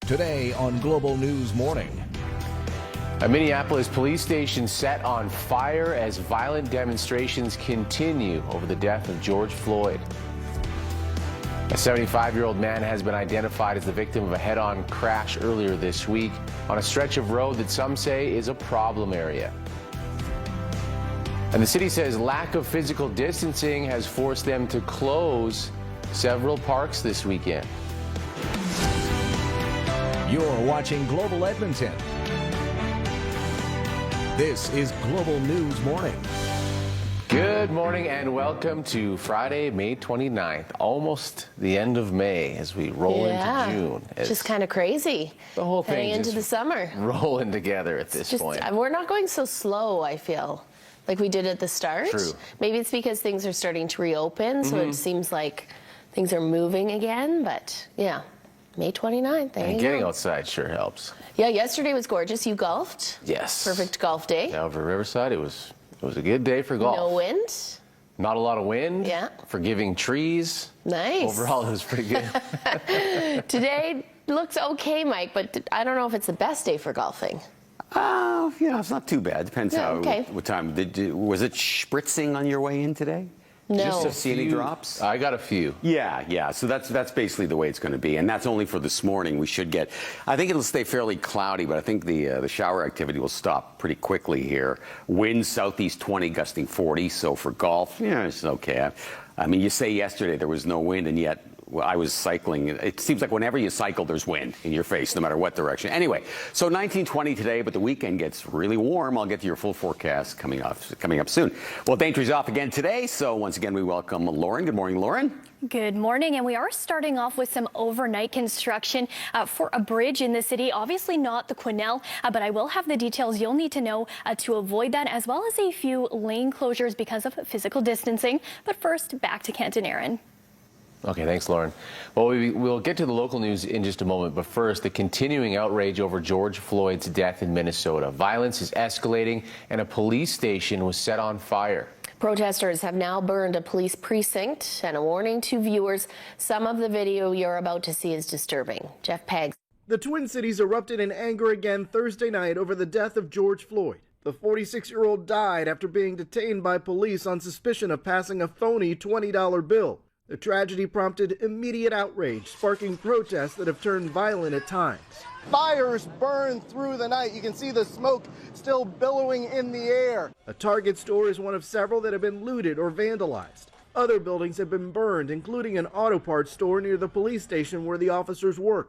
Today on Global News Morning. A Minneapolis police station set on fire as violent demonstrations continue over the death of George Floyd. A 75-year-old man has been identified as the victim of a head-on crash earlier this week on a stretch of road that some say is a problem area. And the city says lack of physical distancing has forced them to close several parks this weekend. You're watching Global Edmonton. This is Global News Morning. Good morning and welcome to Friday, May 29th. Almost the end of May as we roll into June. It's just kind of crazy. The whole thing heading into the summer. Rolling together at this point. We're not going so slow, I feel, like we did at the start. True. Maybe it's because things are starting to reopen, so it seems like things are moving again, but yeah. May 29th, there you go. Getting outside sure helps. Yeah, yesterday was gorgeous. You golfed? Yes. Perfect golf day. Yeah, over Riverside, it was a good day for golf. No wind? Not a lot of wind. Yeah. Forgiving trees. Nice. Overall, it was pretty good. Today looks okay, Mike, but I don't know if it's the best day for golfing. Yeah, it's not too bad. Depends what time. Was it spritzing on your way in today? No. Just to see any drops? I got a few. Yeah. So that's basically the way it's going to be, and that's only for this morning. We should get. I think it'll stay fairly cloudy, but I think the shower activity will stop pretty quickly here. Winds southeast 20, gusting 40. So for golf, yeah, it's okay. I mean, you say yesterday there was no wind, and yet. Well, I was cycling. It seems like whenever you cycle, there's wind in your face, no matter what direction. Anyway, so 1920 today, but the weekend gets really warm. I'll get to your full forecast coming up soon. Well, Daintrey's off again today, so once again, we welcome Lauren. Good morning, Lauren. Good morning, and we are starting off with some overnight construction for a bridge in the city. Obviously not the Quesnel, but I will have the details you'll need to know to avoid that, as well as a few lane closures because of physical distancing. But first, back to Kent and Erin. Okay, thanks, Lauren. Well, we'll get to the local news in just a moment, but first, the continuing outrage over George Floyd's death in Minnesota. Violence is escalating, and a police station was set on fire. Protesters have now burned a police precinct, and a warning to viewers, some of the video you're about to see is disturbing. Jeff Peggs. The Twin Cities erupted in anger again Thursday night over the death of George Floyd. The 46-year-old died after being detained by police on suspicion of passing a phony $20 bill. The tragedy prompted immediate outrage, sparking protests that have turned violent at times. Fires burned through the night. You can see the smoke still billowing in the air. A Target store is one of several that have been looted or vandalized. Other buildings have been burned, including an auto parts store near the police station where the officers worked.